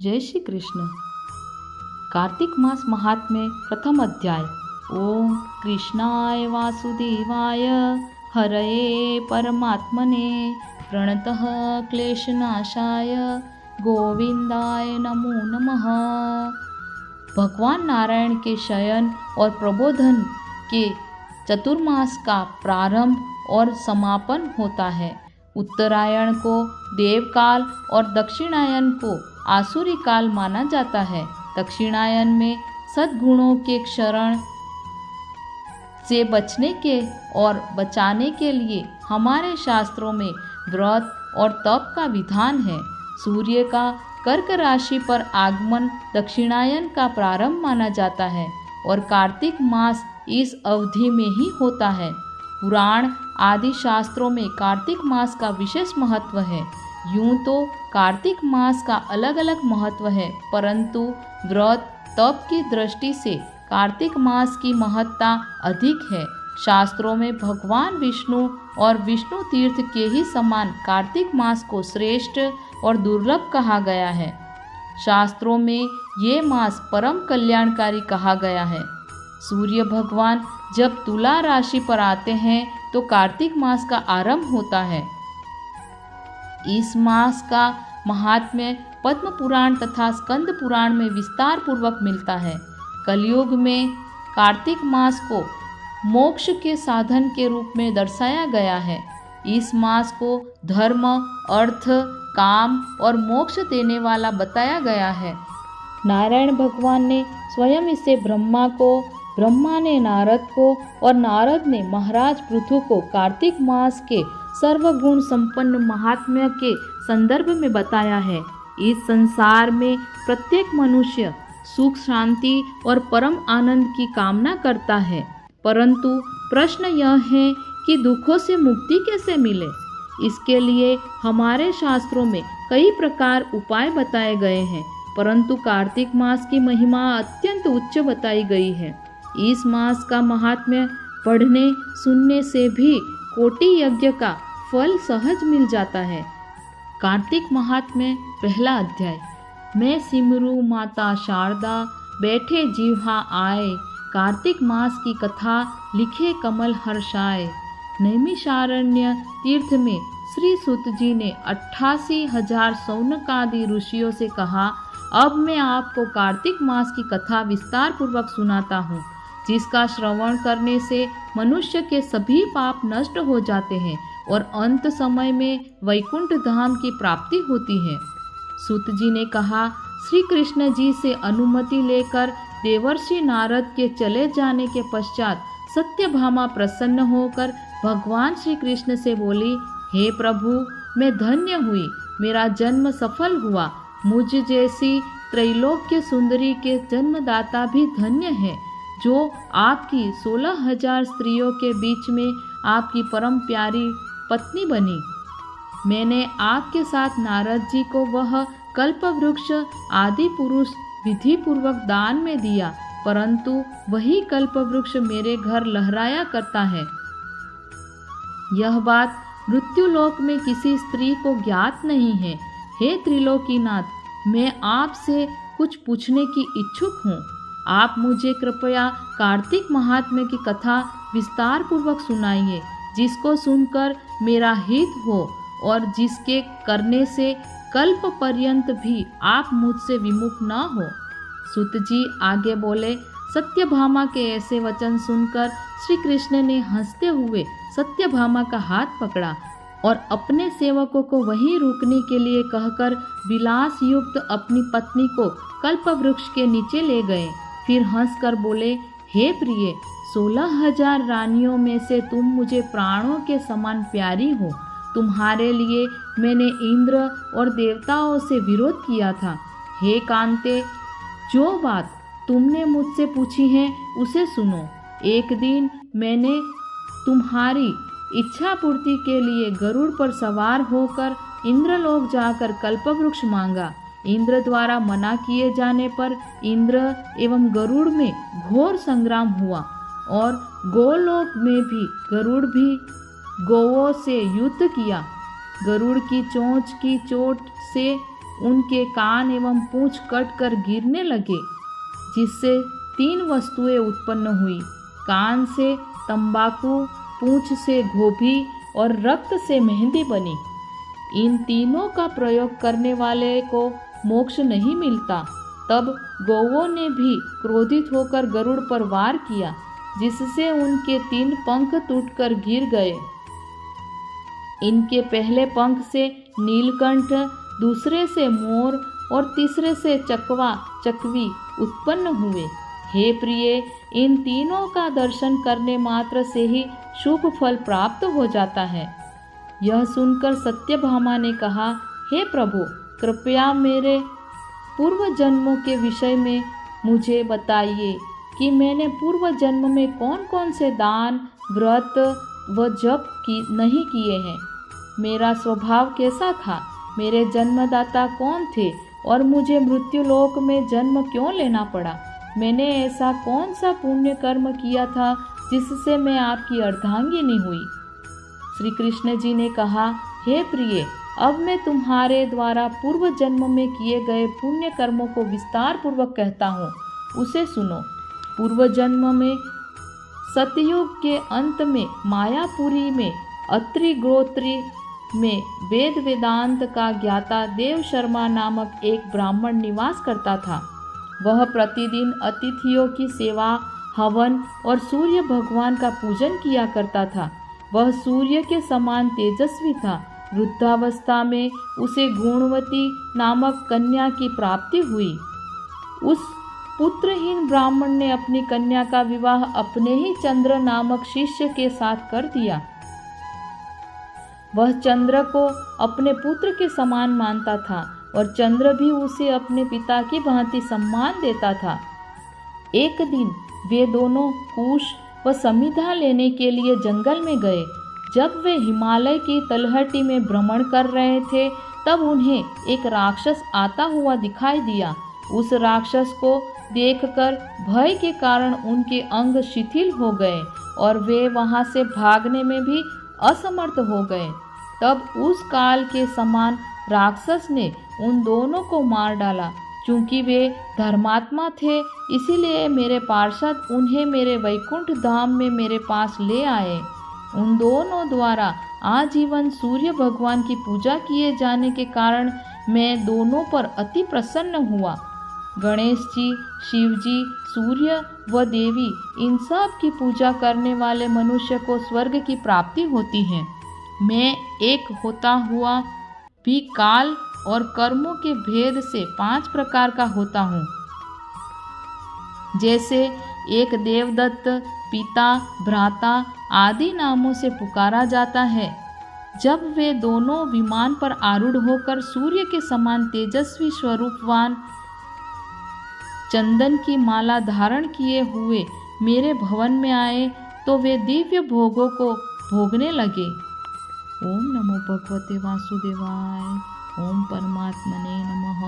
जय श्री कृष्ण। कार्तिक मास महात्म्य प्रथम अध्याय। ओम कृष्णाय वासुदेवाय हरये परमात्मने प्रणतः क्लेशनाशाय गोविंदाय नमो नमः। भगवान नारायण के शयन और प्रबोधन के चतुर्मास का प्रारंभ और समापन होता है। उत्तरायण को देवकाल और दक्षिणायन को आसुरी काल माना जाता है। दक्षिणायन में सद्गुणों के क्षरण से बचने के और बचाने के लिए हमारे शास्त्रों में व्रत और तप का विधान है। सूर्य का कर्क राशि पर आगमन दक्षिणायन का प्रारंभ माना जाता है और कार्तिक मास इस अवधि में ही होता है। पुराण आदि शास्त्रों में कार्तिक मास का विशेष महत्व है। यूं तो कार्तिक मास का अलग अलग महत्व है, परंतु व्रत तप की दृष्टि से कार्तिक मास की महत्ता अधिक है। शास्त्रों में भगवान विष्णु और विष्णु तीर्थ के ही समान कार्तिक मास को श्रेष्ठ और दुर्लभ कहा गया है। शास्त्रों में ये मास परम कल्याणकारी कहा गया है। सूर्य भगवान जब तुला राशि पर आते हैं तो कार्तिक मास का आरंभ होता है। इस मास का महात्म्य पद्म पुराण तथा स्कंद पुराण में विस्तार पूर्वक मिलता है। कलयुग में कार्तिक मास को मोक्ष के साधन के रूप में दर्शाया गया है। इस मास को धर्म, अर्थ, काम और मोक्ष देने वाला बताया गया है। नारायण भगवान ने स्वयं इसे ब्रह्मा को, ब्रह्मा ने नारद को और नारद ने महाराज पृथु को कार्तिक मास के सर्वगुण संपन्न महात्म्य के संदर्भ में बताया है। इस संसार में प्रत्येक मनुष्य सुख, शांति और परम आनंद की कामना करता है, परंतु प्रश्न यह है कि दुखों से मुक्ति कैसे मिले। इसके लिए हमारे शास्त्रों में कई प्रकार उपाय बताए गए हैं, परंतु कार्तिक मास की महिमा अत्यंत उच्च बताई गई है। इस मास का महात्म्य पढ़ने सुनने से भी कोटि यज्ञ का फल सहज मिल जाता है। कार्तिक महात्म्य पहला अध्याय। मैं सिमरू माता शारदा, बैठे जिह्वा आए, कार्तिक मास की कथा लिखे कमल हर्षाए। नैमिषारण्य तीर्थ में श्री सुत जी ने 88,000 सौनकादि ऋषियों से कहा, अब मैं आपको कार्तिक मास की कथा विस्तार पूर्वक सुनाता हूँ, जिसका श्रवण करने से मनुष्य के सभी पाप नष्ट हो जाते हैं और अंत समय में वैकुंठ धाम की प्राप्ति होती है। सूत जी ने कहा, श्री कृष्ण जी से अनुमति लेकर देवर्षि नारद के चले जाने के पश्चात सत्यभामा प्रसन्न होकर भगवान श्री कृष्ण से बोली, हे प्रभु, मैं धन्य हुई, मेरा जन्म सफल हुआ। मुझ जैसी त्रैलोक्य सुंदरी के जन्मदाता भी धन्य है, जो आपकी 16,000 स्त्रियों के बीच में आपकी परम प्यारी पत्नी बनी। मैंने आपके साथ नारद जी को वह कल्प वृक्ष आदि पुरुष विधि पूर्वक दान में दिया, परंतु वही कल्प वृक्ष मेरे घर लहराया करता है। यह बात मृत्युलोक में किसी स्त्री को ज्ञात नहीं है। हे त्रिलोकीनाथ, मैं आपसे कुछ पूछने की इच्छुक हूँ। आप मुझे कृपया कार्तिक महात्म्य की कथा विस्तार पूर्वक सुनाइए, जिसको सुनकर मेरा हित हो और जिसके करने से कल्प पर्यंत भी आप मुझसे विमुख न हो। सुत जी आगे बोले, सत्यभामा के ऐसे वचन सुनकर श्री कृष्ण ने हंसते हुए सत्यभामा का हाथ पकड़ा और अपने सेवकों को वहीं रुकने के लिए कहकर विलास युक्त अपनी पत्नी को कल्प वृक्ष के नीचे ले गए। फिर हंसकर बोले, हे प्रिय, 16,000 रानियों में से तुम मुझे प्राणों के समान प्यारी हो। तुम्हारे लिए मैंने इंद्र और देवताओं से विरोध किया था। हे कांते, जो बात तुमने मुझसे पूछी है उसे सुनो। एक दिन मैंने तुम्हारी इच्छा पूर्ति के लिए गरुड़ पर सवार होकर इंद्रलोक जाकर कल्पवृक्ष मांगा। इंद्र द्वारा मना किए जाने पर इंद्र एवं गरुड़ में घोर संग्राम हुआ और गोलोक में भी गरुड़ भी गौओं से युद्ध किया। गरुड़ की चोंच की चोट से उनके कान एवं पूंछ कटकर गिरने लगे, जिससे 3 वस्तुएं उत्पन्न हुई। कान से तंबाकू, पूंछ से गोभी और रक्त से मेहंदी बनी। इन तीनों का प्रयोग करने वाले को मोक्ष नहीं मिलता। तब गौओं ने भी क्रोधित होकर गरुड़ पर वार किया, जिससे उनके 3 पंख टूटकर गिर गए। इनके पहले पंख से नीलकंठ, दूसरे से मोर और तीसरे से चकवा चकवी उत्पन्न हुए। हे प्रिय, इन तीनों का दर्शन करने मात्र से ही शुभ फल प्राप्त हो जाता है। यह सुनकर सत्यभामा ने कहा, हे प्रभु, कृपया मेरे पूर्व जन्मों के विषय में मुझे बताइए कि मैंने पूर्व जन्म में कौन कौन से दान, व्रत व जप नहीं किए हैं। मेरा स्वभाव कैसा था, मेरे जन्मदाता कौन थे और मुझे मृत्युलोक में जन्म क्यों लेना पड़ा। मैंने ऐसा कौन सा पुण्य कर्म किया था जिससे मैं आपकी अर्धांगिनी हुई। श्री कृष्ण जी ने कहा, हे प्रिय, अब मैं तुम्हारे द्वारा पूर्व जन्म में किए गए पुण्य कर्मों को विस्तार पूर्वक कहता हूँ, उसे सुनो। पूर्व जन्म में सतयुग के अंत में मायापुरी में अत्रि गोत्री में वेद वेदांत का ज्ञाता देव शर्मा नामक एक ब्राह्मण निवास करता था। वह प्रतिदिन अतिथियों की सेवा, हवन और सूर्य भगवान का पूजन किया करता था। वह सूर्य के समान तेजस्वी था। वृद्धावस्था में उसे गुणवती नामक कन्या की प्राप्ति हुई। उस पुत्रहीन ब्राह्मण ने अपनी कन्या का विवाह अपने ही चंद्र नामक शिष्य के साथ कर दिया। वह चंद्र को अपने पुत्र के समान मानता था और चंद्र भी उसे अपने पिता की भांति सम्मान देता था। एक दिन वे दोनों कुश व समिधा लेने के लिए जंगल में गए। जब वे हिमालय की तलहटी में भ्रमण कर रहे थे, तब उन्हें एक राक्षस आता हुआ दिखाई दिया। उस राक्षस को देखकर भय के कारण उनके अंग शिथिल हो गए और वे वहां से भागने में भी असमर्थ हो गए। तब उस काल के समान राक्षस ने उन दोनों को मार डाला। चूंकि वे धर्मात्मा थे, इसीलिए मेरे पार्षद उन्हें मेरे वैकुंठ धाम में मेरे पास ले आए। उन दोनों द्वारा आजीवन सूर्य भगवान की पूजा किए जाने के कारण मैं दोनों पर अति प्रसन्न हुआ। गणेश जी, शिव जी, सूर्य व देवी, इन सब की पूजा करने वाले मनुष्य को स्वर्ग की प्राप्ति होती है। मैं एक होता हुआ भी काल और कर्मों के भेद से 5 प्रकार का होता हूँ। जैसे एक देवदत्त, पिता, भ्राता आदि नामों से पुकारा जाता है। जब वे दोनों विमान पर आरूढ़ होकर सूर्य के समान तेजस्वी स्वरूपवान चंदन की माला धारण किए हुए मेरे भवन में आए, तो वे दिव्य भोगों को भोगने लगे। ओम नमो भगवते वासुदेवाय। ओम परमात्मने नमः।